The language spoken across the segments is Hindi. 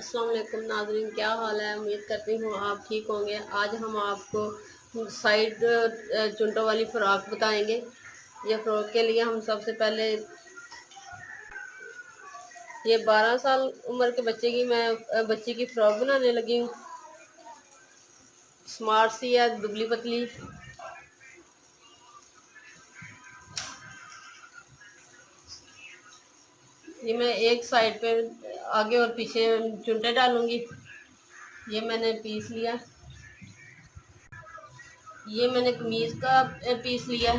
अस्सलाम वालेकुम नाज़रीन, क्या हाल है। उम्मीद करती हूँ आप ठीक होंगे। आज हम आपको साइड चुंटों वाली फ़्रॉक बताएंगे। ये फ़्रॉक के लिए हम सबसे पहले ये 12 साल उम्र के बच्चे की मैं बच्ची की फ़्रॉक बनाने लगी हूँ। स्मार्ट सी है, दुबली पतली। ये मैं एक साइड पे आगे और पीछे चुंटे डालूंगी। ये मैंने पीस लिया। ये मैंने कमीज का पीस लिया।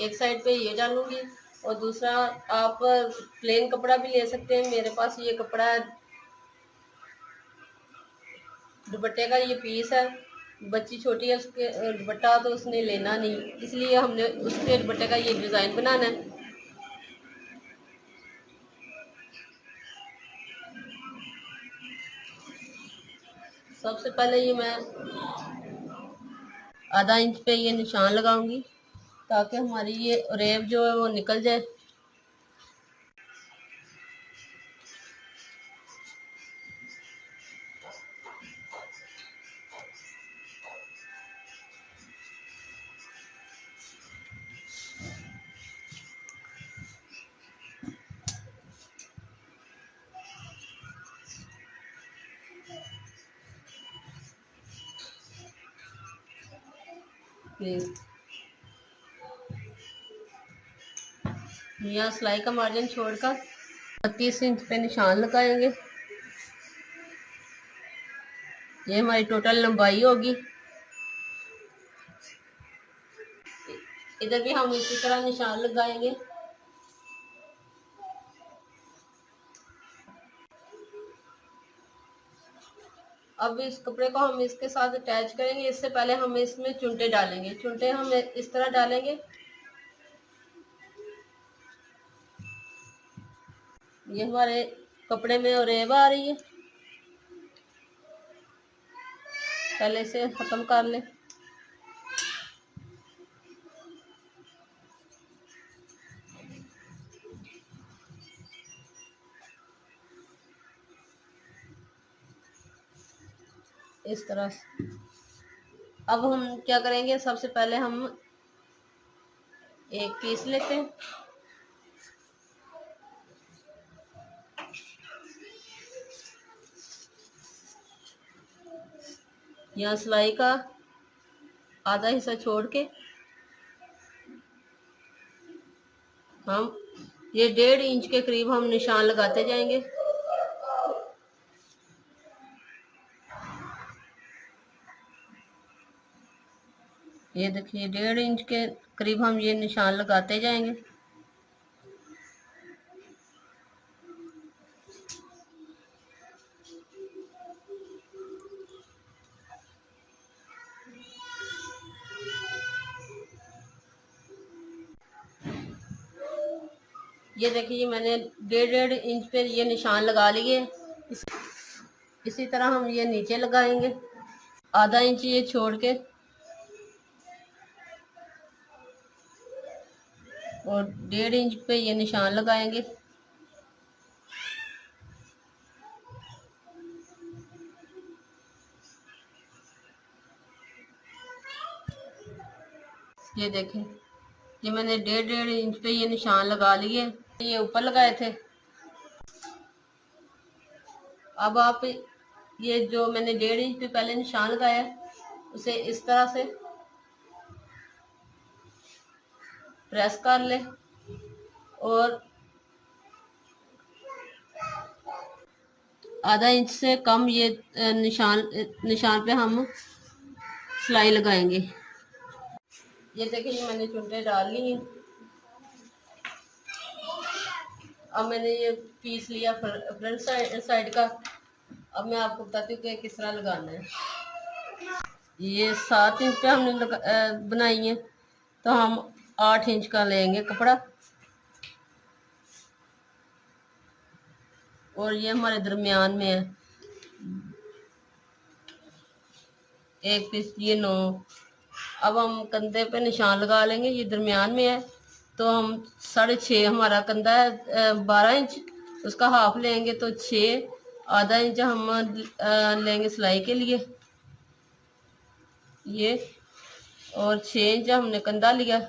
एक साइड पे ये डालूंगी और दूसरा आप प्लेन कपड़ा भी ले सकते हैं। मेरे पास ये कपड़ा है, दुपट्टे का ये पीस है। बच्ची छोटी है, उसके दुपट्टा तो उसने लेना नहीं, इसलिए हमने उसके दुपट्टे का ये डिज़ाइन बनाना है। सबसे पहले ये मैं आधा इंच पे ये निशान लगाऊंगी ताकि हमारी ये रेब जो है वो निकल जाए। यहाँ सिलाई का मार्जिन छोड़कर 32 इंच पे निशान लगाएंगे। ये हमारी टोटल लंबाई होगी। इधर भी हम इसी तरह निशान लगाएंगे। अब इस कपड़े को हम इसके साथ अटैच करेंगे। इससे पहले हम इसमें चुंटे डालेंगे। चुंटे हम इस तरह डालेंगे। ये हमारे कपड़े में रेब आ रही है, पहले से खत्म कर ले। इस तरह से अब हम क्या करेंगे, सबसे पहले हम एक पीस लेते हैं। यहाँ सिलाई का आधा हिस्सा छोड़ के हम ये 1.5 इंच के करीब हम निशान लगाते जाएंगे। ये देखिए 1.5 इंच के करीब हम ये निशान लगाते जाएंगे। ये देखिए मैंने 1.5 इंच पे ये निशान लगा लिए। इसी तरह हम ये नीचे लगाएंगे, आधा इंच ये छोड़ के, और 1.5 इंच पे ये निशान लगाएंगे। ये देखें, ये मैंने 1.5 इंच पे ये निशान लगा लिए। ये ऊपर लगाए थे। अब आप ये जो मैंने 1.5 इंच पे पहले निशान लगाया उसे इस तरह से प्रेस कर ले और आधा इंच से कम ये निशान पे हम सिलाई लगाएंगे। ये देखिए ये मैंने चुंटे डाल ली हैं। अब मैंने ये पीस लिया फ्रंट साइड का। अब मैं आपको बताती हूँ कि किस तरह लगाना है। ये 7 इंच पे हमने बनाई है, तो हम 8 इंच का लेंगे कपड़ा और ये हमारे दरमियान में है। एक पीस ये 9। अब हम कंधे पे निशान लगा लेंगे। ये दरमियान में है तो हम 6.5 हमारा कंधा है 12 इंच, उसका हाफ लेंगे तो 6 आधा इंच हम लेंगे सिलाई के लिए ये, और 6 इंच हमने कंधा लिया।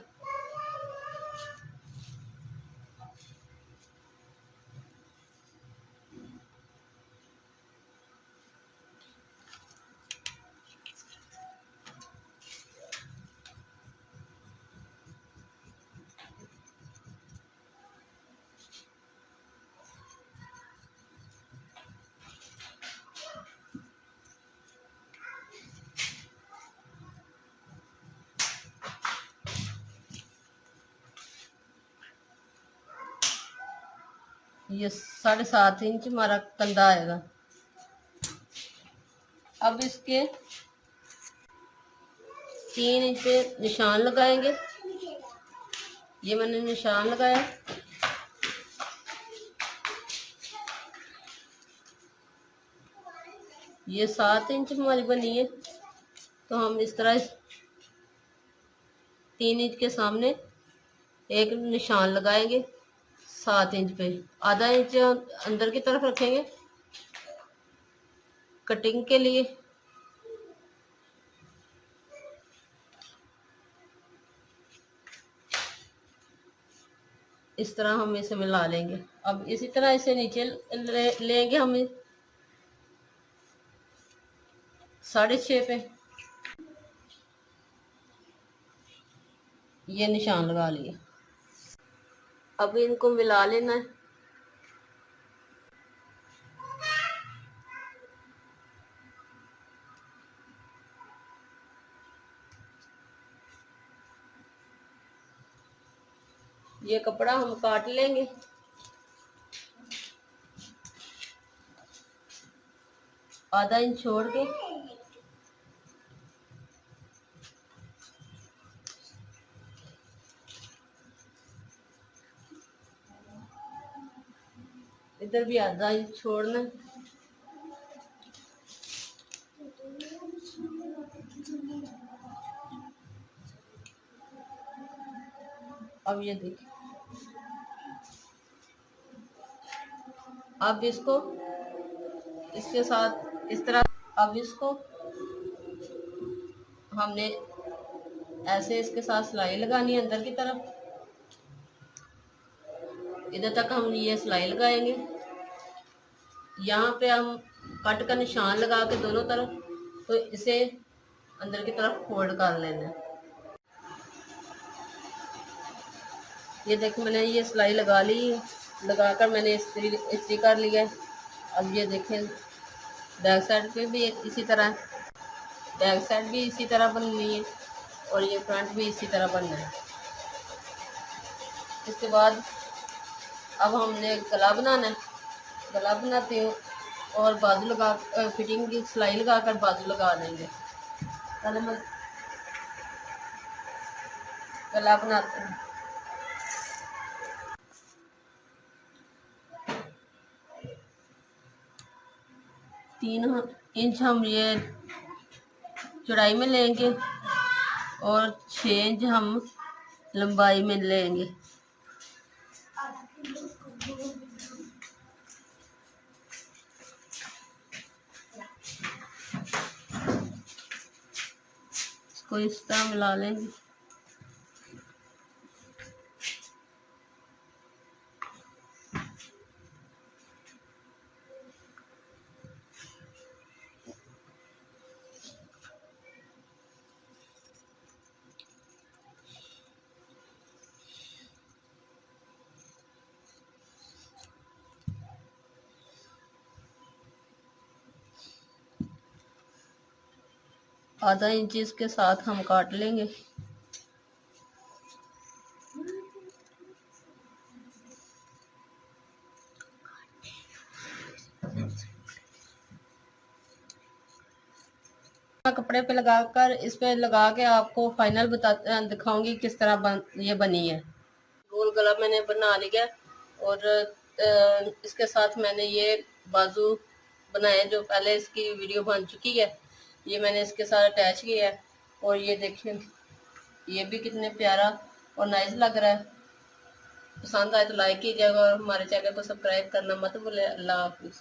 ये 7.5 इंच हमारा कंधा आएगा। अब इसके 3 इंच पे निशान लगाएंगे। ये मैंने निशान लगाया। ये 7 इंच हमारी बनी है, तो हम इस तरह 3 इंच के सामने एक निशान लगाएंगे 7 इंच पे। आधा इंच अंदर की तरफ रखेंगे कटिंग के लिए। इस तरह हम इसे मिला लेंगे। अब इसी तरह इसे नीचे लेंगे हम 6.5 पे। ये निशान लगा लिए। अब इनको मिला लेना है। ये कपड़ा हम काट लेंगे। आधा इंच छोड़ के इधर भी आधा इंच छोड़ना है। अब ये देखिए, अब इसको इसके साथ इस तरह, अब इसको हमने ऐसे इसके साथ सिलाई लगानी है अंदर की तरफ। इधर तक हम ये सिलाई लगाएंगे। यहाँ पे हम कट का निशान लगा के दोनों तरफ, तो इसे अंदर की तरफ फोल्ड कर लेना है। ये देखिए मैंने ये सिलाई लगा ली, लगाकर मैंने इस्त्री कर लिया है। अब ये देखें बैक साइड पे भी इसी तरह, बैक साइड भी इसी तरह बननी है और ये फ्रंट भी इसी तरह बनना है। इसके बाद अब हमने गला बनाना है। गला बनाते हो और बाजू लगा, फिटिंग की सिलाई लगा कर बाजू लगा देंगे। पहले मैं गला बनाते हैं। 3 इंच हम ये चौड़ाई में लेंगे और 6 इंच हम लंबाई में लेंगे। इसको इस तरह मिला लेंगे। आधा इंच इसके साथ हम काट लेंगे। कपड़े पे लगाकर इस पे लगा के आपको फाइनल दिखाऊंगी किस तरह ये बनी है। गोल गला मैंने बना लिया और इसके साथ मैंने ये बाजू बनाए जो पहले इसकी वीडियो बन चुकी है, ये मैंने इसके साथ अटैच किया है। और ये देखिए ये भी कितने प्यारा और नाइस लग रहा है। पसंद आए तो लाइक कीजिएगा और हमारे चैनल को सब्सक्राइब करना मत भूलिए। अल्लाह हाफिज़।